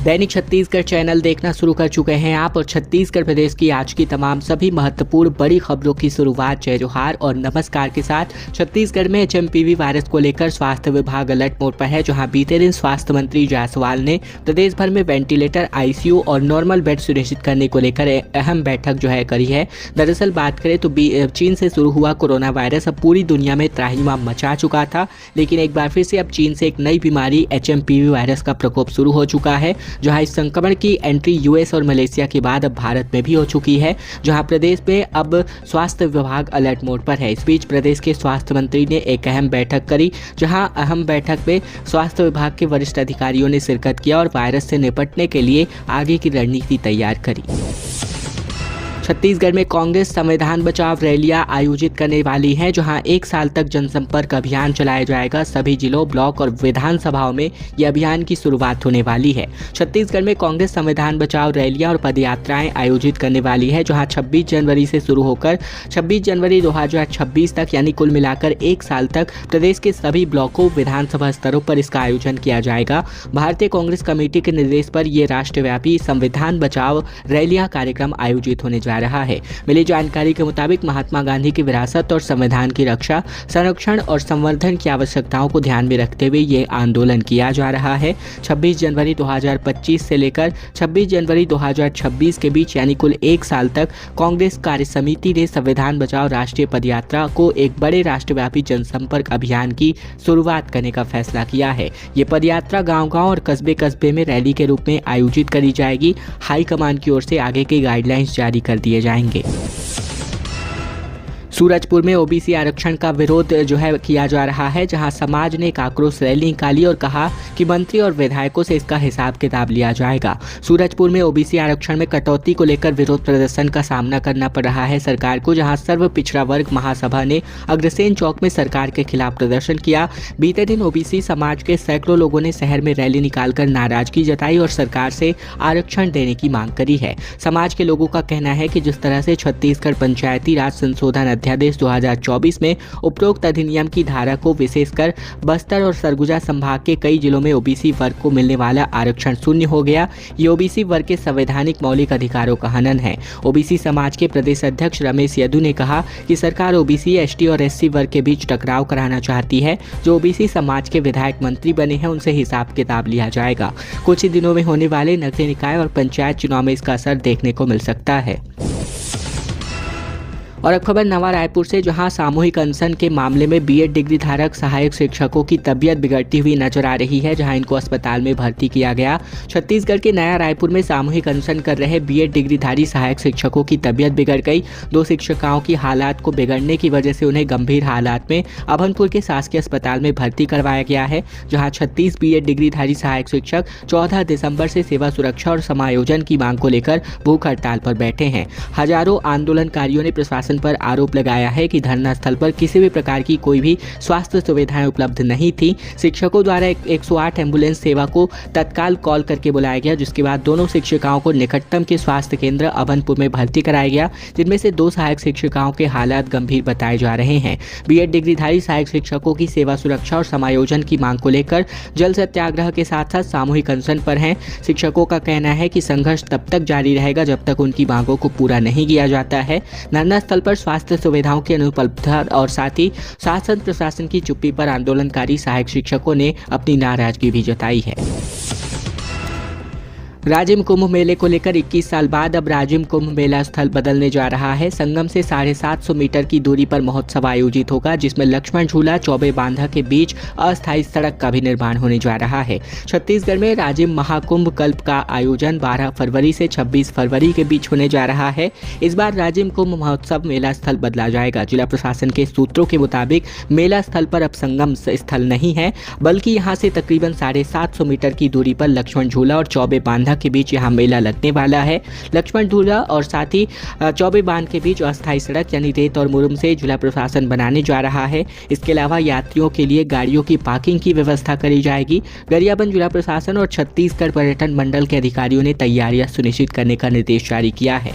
दैनिक Chhattisgarh channel देखना शुरू कर चुके हैं आप और छत्तीसगढ़ प्रदेश की आज की तमाम सभी महत्वपूर्ण बड़ी खबरों की शुरुआत जय जोहार और नमस्कार के साथ। छत्तीसगढ़ में एचएमपीवी वायरस को लेकर स्वास्थ्य विभाग अलर्ट मोड पर है, जहां बीते दिन स्वास्थ्य मंत्री जायसवाल ने प्रदेश भर में वेंटिलेटर, आईसीयू और नॉर्मल बेड सुनिश्चित करने को लेकर अहम बैठक करी है। दरअसल बात करें तो चीन से शुरू हुआ कोरोना वायरस अब पूरी दुनिया में त्राहिमाम मचा चुका था, लेकिन एक बार फिर से अब चीन से एक नई बीमारी एचएमपीवी वायरस का प्रकोप शुरू हो चुका है, जहां इस संक्रमण की एंट्री यूएस और मलेशिया के बाद अब भारत में भी हो चुकी है, जहां प्रदेश में अब स्वास्थ्य विभाग अलर्ट मोड पर है। इस बीच प्रदेश के स्वास्थ्य मंत्री ने एक अहम बैठक करी, जहां अहम बैठक में स्वास्थ्य विभाग के वरिष्ठ अधिकारियों ने शिरकत किया और वायरस से निपटने के लिए आगे की रणनीति तैयार करी। छत्तीसगढ़ में कांग्रेस संविधान बचाओ रैलियां आयोजित करने वाली है, जहां एक साल तक जनसंपर्क अभियान चलाया जाएगा। सभी जिलों, ब्लॉक और विधानसभाओं में यह अभियान की शुरुआत होने वाली है। छत्तीसगढ़ में कांग्रेस संविधान बचाओ रैलियां और पदयात्राएं आयोजित करने वाली है, जहां 26 जनवरी से शुरू होकर 26 जनवरी 2026 तक यानी कुल मिलाकर एक साल तक प्रदेश के सभी ब्लॉकों, विधानसभा स्तरों पर इसका आयोजन किया जाएगा। भारतीय कांग्रेस कमेटी के निर्देश पर यह राष्ट्रव्यापी संविधान बचाओ रैलियां कार्यक्रम आयोजित होने जा रहा है। मिली जानकारी के मुताबिक महात्मा गांधी की विरासत और संविधान की रक्षा, संरक्षण और संवर्धन की आवश्यकताओं को ध्यान में रखते हुए ये आंदोलन किया जा रहा है। 26 जनवरी 2025 से लेकर 26 जनवरी 2026 के बीच यानी कुल एक साल तक कांग्रेस कार्य समिति ने संविधान बचाओ राष्ट्रीय पदयात्रा को एक बड़े राष्ट्रव्यापी जनसंपर्क अभियान की शुरुआत करने का फैसला किया है। ये पदयात्रा गांव-गांव और कस्बे-कस्बे में रैली के रूप में आयोजित करी जाएगी। हाईकमान की ओर से आगे की गाइडलाइंस जारी कर दिए जाएंगे। सूरजपुर में ओबीसी आरक्षण का विरोध किया जा रहा है, जहां समाज ने एक आक्रोश रैली निकाली और कहा कि मंत्री और विधायकों से इसका हिसाब किताब लिया जाएगा। सूरजपुर में ओबीसी आरक्षण में कटौती को लेकर विरोध प्रदर्शन का सामना करना पड़ रहा है सरकार को, जहां सर्व पिछड़ा वर्ग महासभा ने अग्रसेन चौक में सरकार के खिलाफ प्रदर्शन किया। बीते दिन ओबीसी समाज के सैकड़ों लोगों ने शहर में रैली निकालकर नाराजगी जताई और सरकार से आरक्षण देने की मांग करी है। समाज के लोगों का कहना है कि जिस तरह से छत्तीसगढ़ पंचायती राज संशोधन अध्यादेश 2024 में उपरोक्त अधिनियम की धारा को विशेषकर बस्तर और सरगुजा संभाग के कई जिलों में ओबीसी वर्ग को मिलने वाला आरक्षण शून्य हो गया। ये ओबीसी वर्ग के संवैधानिक मौलिक अधिकारों का हनन है। ओबीसी समाज के प्रदेश अध्यक्ष रमेश यदू ने कहा कि सरकार ओबीसी, एसटी और एससी वर्ग के बीच टकराव कराना चाहती है। जो ओबीसी समाज के विधायक मंत्री बने हैं उनसे हिसाब किताब लिया जाएगा। कुछ ही दिनों में होने वाले नगरीय निकाय और पंचायत चुनाव में इसका असर देखने को मिल सकता है। और अब खबर नवा रायपुर से, जहां सामूहिक अनशन के मामले में बीएड डिग्री धारक सहायक शिक्षकों की तबीयत बिगड़ती हुई नजर आ रही है, जहां इनको अस्पताल में भर्ती किया गया। छत्तीसगढ़ के नया रायपुर में सामूहिक अनशन कर रहे बीएड डिग्रीधारी सहायक शिक्षकों की तबीयत बिगड़ गई। 2 शिक्षिकाओं की हालात को बिगड़ने की वजह से उन्हें गंभीर हालात में अभनपुर के शासकीय अस्पताल में भर्ती करवाया गया है, जहाँ 36 बीएड डिग्रीधारी सहायक शिक्षक 14 दिसंबर से सेवा सुरक्षा और समायोजन की मांग को लेकर भूख हड़ताल पर बैठे हैं। हजारों आंदोलनकारियों ने प्रशासन पर आरोप लगाया है कि धरना स्थल पर किसी भी प्रकार की कोई भी स्वास्थ्य सुविधाएं उपलब्ध नहीं थी। शिक्षकों द्वारा 108 एम्बुलेंस सेवा को तत्काल कॉल करके बुलाया गया, जिसके बाद दोनों शिक्षिकाओं को निकटतम के स्वास्थ्य केंद्र अभनपुर में भर्ती कराया गया, जिनमें से 2 सहायक शिक्षिकाओं के हालात गंभीर बताए जा रहे हैं। बीएड डिग्रीधारी सहायक शिक्षकों की सेवा सुरक्षा और समायोजन की मांग को लेकर जल सत्याग्रह के साथ साथ सामूहिक अनशन पर हैं। शिक्षकों का कहना है कि संघर्ष तब तक जारी रहेगा जब तक उनकी मांगों को पूरा नहीं किया जाता है। धरना स्थल पर स्वास्थ्य सुविधाओं की अनुपलब्धता और साथ ही शासन प्रशासन की चुप्पी पर आंदोलनकारी सहायक शिक्षकों ने अपनी नाराजगी भी जताई है। राजिम कुंभ मेले को लेकर 21 साल बाद अब राजिम कुंभ मेला स्थल बदलने जा रहा है। संगम से 750 मीटर की दूरी पर महोत्सव आयोजित होगा, जिसमें लक्ष्मण झूला, चौबे बांधा के बीच अस्थायी सड़क का भी निर्माण होने जा रहा है। छत्तीसगढ़ में राजिम महाकुंभ कल्प का आयोजन 12 फरवरी से 26 फरवरी के बीच होने जा रहा है। इस बार राजिम कुंभ महोत्सव मेला स्थल बदला जाएगा। जिला प्रशासन के सूत्रों के मुताबिक मेला स्थल पर अब संगम स्थल नहीं है, बल्कि यहाँ से तकरीबन 750 मीटर की दूरी पर लक्ष्मण झूला और चौबे बांधा के बीच यहां मेला लगने वाला है। लक्ष्मण झूला और साथ ही चौबे बांध के बीच अस्थायी सड़क यानी रेत और मुरुम से जिला प्रशासन बनाने जा रहा है। इसके अलावा यात्रियों के लिए गाड़ियों की पार्किंग की व्यवस्था करी जाएगी। गरियाबंद जिला प्रशासन और छत्तीसगढ़ पर्यटन मंडल के अधिकारियों ने तैयारियां सुनिश्चित करने का निर्देश जारी किया है।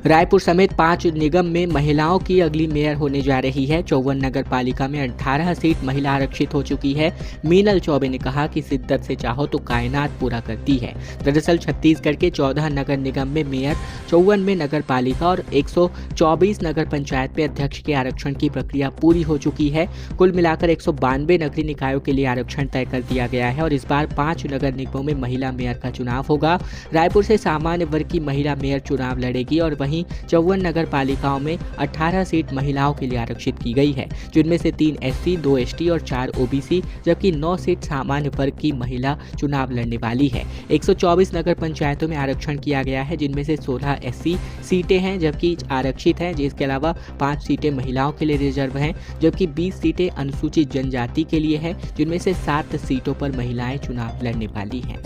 रायपुर समेत 5 निगम में महिलाओं की अगली मेयर होने जा रही है। 54 नगर पालिका में 18 सीट महिला आरक्षित हो चुकी है। मीनल चौबे ने कहा कि शिद्दत से चाहो तो कायनात पूरा करती है। दरअसल छत्तीसगढ़ के 14 नगर निगम में मेयर, 54 में नगर पालिका और 124 नगर पंचायत में अध्यक्ष के आरक्षण की प्रक्रिया पूरी हो चुकी है। कुल मिलाकर 192 नगरीय निकायों के लिए आरक्षण तय कर दिया गया है और इस बार 5 नगर निगमों में महिला मेयर का चुनाव होगा। रायपुर से सामान्य वर्ग की महिला मेयर चुनाव लड़ेगी और वहीं 54 नगर पालिकाओं में 18 सीट महिलाओं के लिए आरक्षित की गई है, जिनमें से 3 एससी, 2 एसटी और 4 ओबीसी, जबकि 9 सीट सामान्य वर्ग की महिला चुनाव लड़ने वाली है। 124 नगर पंचायतों में आरक्षण किया गया है, जिनमें से 16 एससी सीटें हैं जबकि आरक्षित हैं, जिसके अलावा 5 सीटें महिलाओं के लिए रिजर्व हैं, जबकि 20 सीटें अनुसूचित जनजाति के लिए हैं, जिनमें से 7 सीटों पर महिलाएं चुनाव लड़ने वाली हैं।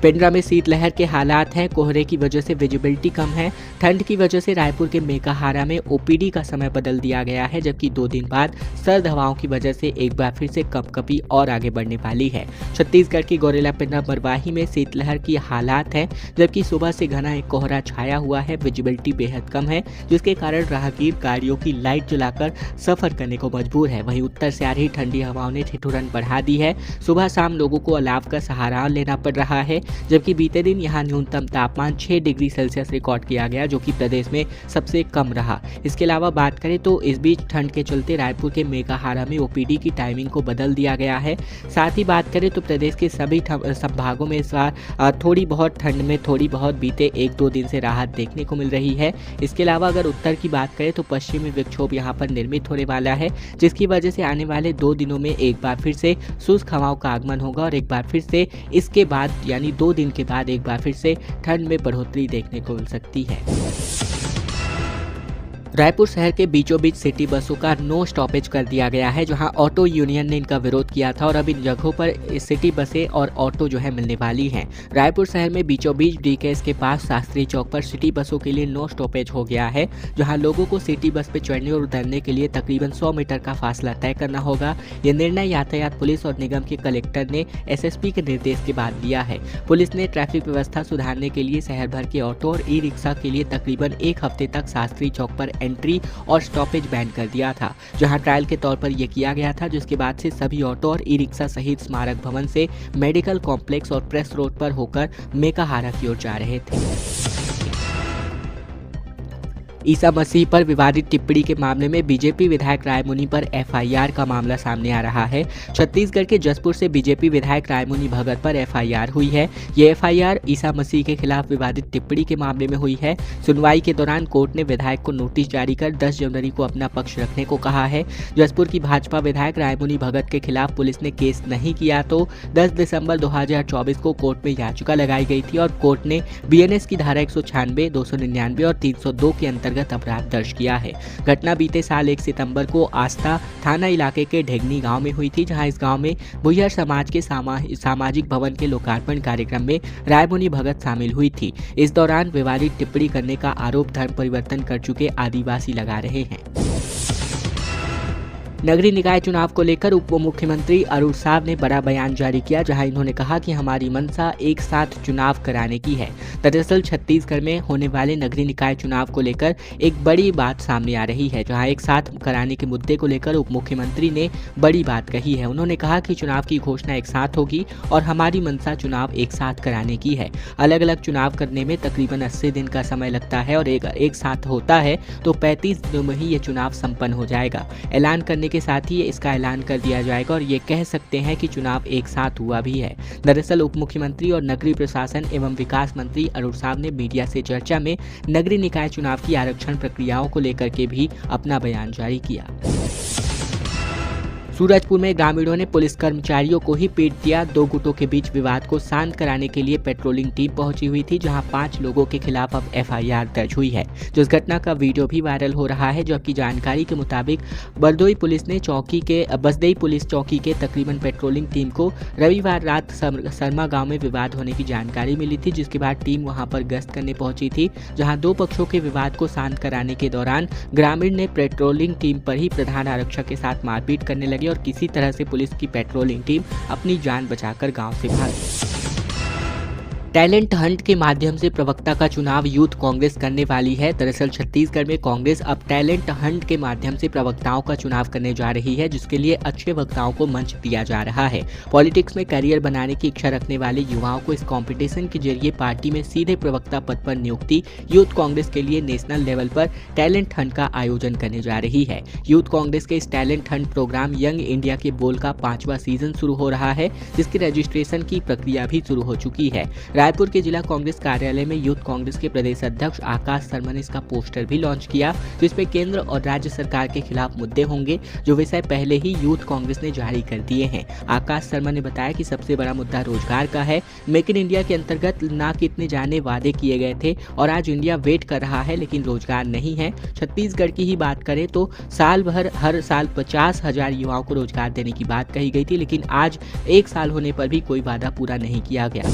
पेंड्रा में शीतलहर के हालात हैं। कोहरे की वजह से विजिबिलिटी कम है। ठंड की वजह से रायपुर के मेकाहारा में ओपीडी का समय बदल दिया गया है, जबकि 2 दिन बाद सर्द हवाओं की वजह से एक बार फिर से कंपकपी और आगे बढ़ने वाली है। छत्तीसगढ़ की गौरेला पेंड्रा मरवाही में शीतलहर की हालात हैं, जबकि सुबह से घना एक कोहरा छाया हुआ है। विजिबिलिटी बेहद कम है, जिसके कारण राहगीर गाड़ियों की लाइट जलाकर सफर करने को मजबूर है। वहीं उत्तर से आ रही ठंडी हवाओं ने ठिठुरन बढ़ा दी है। सुबह शाम लोगों को अलाव का सहारा लेना पड़ रहा है, जबकि बीते दिन यहां न्यूनतम तापमान 6 डिग्री सेल्सियस रिकॉर्ड किया गया, जो कि प्रदेश में सबसे कम रहा। इसके अलावा बात करें तो इस बीच ठंड के चलते रायपुर के मेकाहारा में ओपीडी की टाइमिंग को बदल दिया गया है। साथ ही बात करें तो प्रदेश के सभी संभागों में इस बार थोड़ी बहुत ठंड में थोड़ी बहुत बीते 1-2 दिन से राहत देखने को मिल रही है। इसके अलावा अगर उत्तर की बात करें तो पश्चिमी विक्षोभ यहाँ पर निर्मित होने वाला है, जिसकी वजह से आने वाले 2 दिनों में एक बार फिर से शुष्क हवाओं का आगमन होगा और एक बार फिर से इसके बाद यानी 2 दिन के बाद एक बार फिर से ठंड में बढ़ोतरी देखने को मिल सकती है। रायपुर शहर के बीचों बीच सिटी बसों का नो स्टॉपेज कर दिया गया है, जहां ऑटो यूनियन ने इनका विरोध किया था और अब इन जगहों पर सिटी बसें और ऑटो जो है मिलने वाली हैं। रायपुर शहर में बीचों बीच डीकेएस के पास शास्त्री चौक पर सिटी बसों के लिए नो स्टॉपेज हो गया है, जहां लोगों को सिटी बस पे चढ़ने और उतरने के लिए तकरीबन 100 मीटर का फासला तय करना होगा। ये निर्णय यातायात पुलिस और निगम के कलेक्टर ने एसएसपी के निर्देश के बाद लिया है। पुलिस ने ट्रैफिक व्यवस्था सुधारने के लिए शहर भर के ऑटो और ई रिक्शा के लिए तकरीबन 1 हफ्ते तक शास्त्री चौक पर एंट्री और स्टॉपेज बैन कर दिया था, जहां ट्रायल के तौर पर यह किया गया था, जिसके बाद से सभी ऑटो और ई रिक्शा सहित स्मारक भवन से मेडिकल कॉम्प्लेक्स और प्रेस रोड पर होकर मेकाहारा की ओर जा रहे थे। ईसा मसीह पर विवादित टिप्पणी के मामले में बीजेपी विधायक रायमुनि पर एफआईआर का मामला सामने आ रहा है। छत्तीसगढ़ के जसपुर से बीजेपी विधायक रायमुनि भगत पर एफआईआर हुई है। ये एफआईआर ईसा मसीह के खिलाफ विवादित टिप्पणी के मामले में हुई है। सुनवाई के दौरान कोर्ट ने विधायक को नोटिस जारी कर 10 जनवरी को अपना पक्ष रखने को कहा है। जसपुर की भाजपा विधायक रायमुनि भगत के खिलाफ पुलिस ने केस नहीं किया तो 10 दिसंबर 2024 को कोर्ट में याचिका लगाई गई थी और कोर्ट ने बीएनएस की धारा 196, 299 और 302 के अंतर्गत अपराध दर्ज किया है। घटना बीते साल 1 सितंबर को आस्था थाना इलाके के ढेगनी गांव में हुई थी, जहां इस गांव में भुइयार समाज के सामाजिक भवन के लोकार्पण कार्यक्रम में रायमुनि भगत शामिल हुई थी। इस दौरान विवादित टिप्पणी करने का आरोप धर्म परिवर्तन कर चुके आदिवासी लगा रहे हैं। नगरीय निकाय चुनाव को लेकर उप मुख्यमंत्री अरुण साव ने बड़ा बयान जारी किया, जहां इन्होंने कहा कि हमारी मंशा एक साथ चुनाव कराने की है। दरअसल छत्तीसगढ़ में होने वाले नगरीय निकाय चुनाव को लेकर एक बड़ी बात सामने आ रही है, जहां एक साथ कराने के मुद्दे को लेकर उप मुख्यमंत्री ने बड़ी बात कही है। उन्होंने कहा कि चुनाव की घोषणा एक साथ होगी और हमारी मंशा चुनाव एक साथ कराने की है। अलग अलग चुनाव करने में तकरीबन 80 दिन का समय लगता है और एक साथ होता है तो 35 दिनों में ही ये चुनाव संपन्न हो जाएगा। ऐलान करने के साथ ही इसका ऐलान कर दिया जाएगा और ये कह सकते हैं कि चुनाव एक साथ हुआ भी है। दरअसल उप मुख्यमंत्री और नगरीय प्रशासन एवं विकास मंत्री अरुण साव ने मीडिया से चर्चा में नगरीय निकाय चुनाव की आरक्षण प्रक्रियाओं को लेकर के भी अपना बयान जारी किया। सूरजपुर में ग्रामीणों ने पुलिस कर्मचारियों को ही पीट दिया। 2 गुटों के बीच विवाद को शांत कराने के लिए पेट्रोलिंग टीम पहुंची हुई थी, जहां 5 लोगों के खिलाफ अब एफआईआर दर्ज हुई है। जिस घटना का वीडियो भी वायरल हो रहा है, जबकि जानकारी के मुताबिक बसदेई पुलिस चौकी के तकरीबन पेट्रोलिंग टीम को रविवार रात शर्मा गाँव में विवाद होने की जानकारी मिली थी, जिसके बाद टीम वहां पर गश्त करने पहुंची थी, जहाँ 2 पक्षों के विवाद को शांत कराने के दौरान ग्रामीण ने पेट्रोलिंग टीम पर ही प्रधान आरक्षक के साथ मारपीट करने लगे और किसी तरह से पुलिस की पेट्रोलिंग टीम अपनी जान बचाकर गांव से भागी। टैलेंट हंट के माध्यम से प्रवक्ता का चुनाव यूथ कांग्रेस करने वाली है। दरअसल छत्तीसगढ़ में कांग्रेस अब टैलेंट हंट के माध्यम से प्रवक्ताओं का चुनाव करने जा रही है, जिसके लिए अच्छे वक्ताओं को मंच दिया जा रहा है। पॉलिटिक्स में करियर बनाने की इच्छा रखने वाले युवाओं को इस कंपटीशन के जरिए पार्टी में सीधे प्रवक्ता पद पर नियुक्ति यूथ कांग्रेस के लिए नेशनल लेवल पर टैलेंट हंट का आयोजन करने जा रही है। यूथ कांग्रेस के इस talent hunt programme young India के बोल का 5वां सीजन शुरू हो रहा है, जिसकी रजिस्ट्रेशन की प्रक्रिया भी शुरू हो चुकी है। रायपुर के जिला कांग्रेस कार्यालय में यूथ कांग्रेस के प्रदेश अध्यक्ष आकाश शर्मा ने इसका पोस्टर भी लॉन्च किया, जिसमें केंद्र और राज्य सरकार के खिलाफ मुद्दे होंगे, जो विषय पहले ही यूथ कांग्रेस ने जारी कर दिए हैं। आकाश शर्मा ने बताया कि सबसे बड़ा मुद्दा रोजगार का है। मेक इन इंडिया के अंतर्गत ना कितने जाने वादे किए गए थे और आज इंडिया वेट कर रहा है, लेकिन रोजगार नहीं है। छत्तीसगढ़ की ही बात करें तो साल भर हर साल 50,000 युवाओं को रोजगार देने की बात कही गई थी, लेकिन आज 1 साल होने पर भी कोई वादा पूरा नहीं किया गया।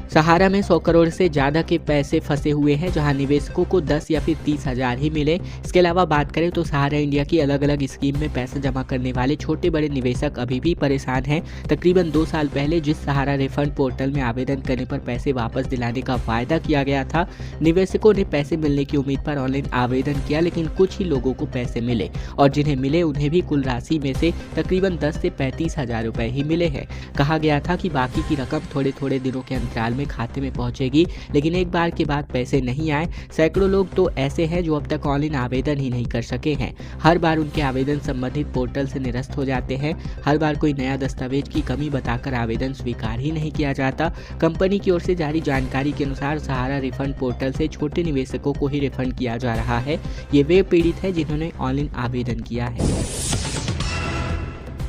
सहारा में 100 करोड़ से ज़्यादा के पैसे फंसे हुए हैं, जहां निवेशकों को 10 या फिर 30,000 ही मिले। इसके अलावा बात करें तो सहारा इंडिया की अलग अलग स्कीम में पैसे जमा करने वाले छोटे बड़े निवेशक अभी भी परेशान हैं। तकरीबन 2 साल पहले जिस सहारा रिफंड पोर्टल में आवेदन करने पर पैसे वापस दिलाने का वायदा किया गया था, निवेशकों ने पैसे मिलने की उम्मीद पर ऑनलाइन आवेदन किया, लेकिन कुछ ही लोगों को पैसे मिले और जिन्हें मिले उन्हें भी कुल राशि में से तकरीबन 10 से 35,000 रुपए ही मिले हैं। कहा गया था कि बाकी की रकम थोड़े थोड़े दिनों के अंतराल में खाते में पहुंचेगी, लेकिन एक बार के बाद पैसे नहीं आए। सैकड़ों लोग तो ऐसे हैं जो अब तक ऑनलाइन आवेदन ही नहीं कर सके हैं। हर बार उनके आवेदन संबंधित पोर्टल से निरस्त हो जाते हैं। हर बार कोई नया दस्तावेज की कमी बताकर आवेदन स्वीकार ही नहीं किया जाता। कंपनी की ओर से जारी जानकारी के अनुसार सहारा रिफंड पोर्टल से छोटे निवेशकों को ही रिफंड किया जा रहा है। ये वे पीड़ित है जिन्होंने ऑनलाइन आवेदन किया है।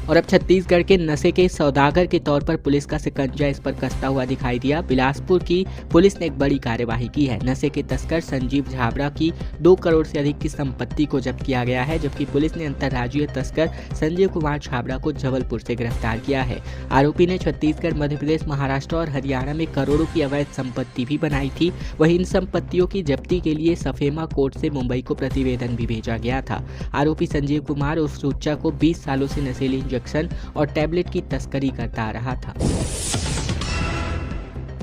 और अब छत्तीसगढ़ के नशे के सौदागर के तौर पर पुलिस का शिकंजा इस पर कसता हुआ दिखाई दिया। बिलासपुर की पुलिस ने एक बड़ी कार्यवाही की है। नशे के तस्कर संजीव छाबड़ा की 2 करोड़ से अधिक की संपत्ति को जब्त किया गया है, जबकि पुलिस ने अंतर्राज्यीय तस्कर संजीव कुमार छाबड़ा को जबलपुर से गिरफ्तार किया है। आरोपी ने छत्तीसगढ़, मध्य प्रदेश, महाराष्ट्र और हरियाणा में करोड़ों की अवैध संपत्ति भी बनाई थी। वहीं इन संपत्तियों की जब्ती के लिए सफेमा कोर्ट से मुंबई को प्रतिवेदन भी भेजा गया था। आरोपी संजीव कुमार उस सुच्चा को 20 सालों से नशीली और टैबलेट की तस्करी करता आ रहा था।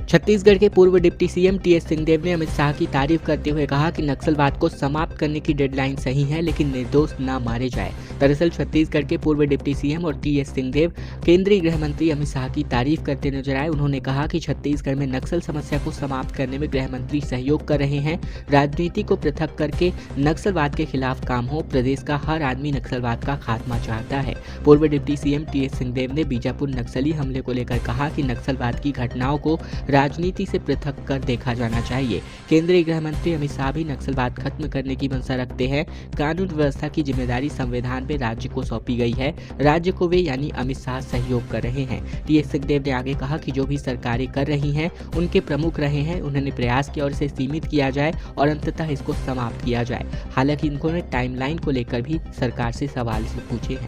छत्तीसगढ़ के पूर्व डिप्टी सीएम टीएस सिंहदेव ने अमित शाह की तारीफ करते हुए कहा कि नक्सलवाद को समाप्त करने की डेडलाइन सही है, लेकिन निर्दोष ना मारे जाए। दरअसल छत्तीसगढ़ के पूर्व डिप्टी सीएम और टीएस सिंहदेव केंद्रीय गृह मंत्री अमित शाह की तारीफ करते नजर आए। उन्होंने कहा कि छत्तीसगढ़ में नक्सल समस्या को समाप्त करने में गृह मंत्री सहयोग कर रहे हैं। राजनीति को पृथक करके नक्सलवाद के खिलाफ काम हो। प्रदेश का हर आदमी नक्सलवाद का खात्मा चाहता है। पूर्व डिप्टी सीएम टीएस सिंहदेव ने बीजापुर नक्सली हमले को लेकर कहा कि नक्सलवाद की घटनाओं को राजनीति से पृथक कर देखा जाना चाहिए। केंद्रीय गृह मंत्री अमित शाह भी नक्सलवाद खत्म करने की मंशा रखते हैं। कानून व्यवस्था की जिम्मेदारी संविधान में राज्य को सौंपी गई है। राज्य को वे यानी अमित शाह सहयोग कर रहे हैं। टीएस सिंहदेव ने आगे कहा कि जो भी सरकारें कर रही हैं, उनके प्रमुख रहे हैं, उन्होंने प्रयास किया और इसे सीमित किया जाए और अंततः इसको समाप्त किया जाए। हालांकि इन्होंने टाइमलाइन को लेकर भी सरकार से सवाल पूछे हैं।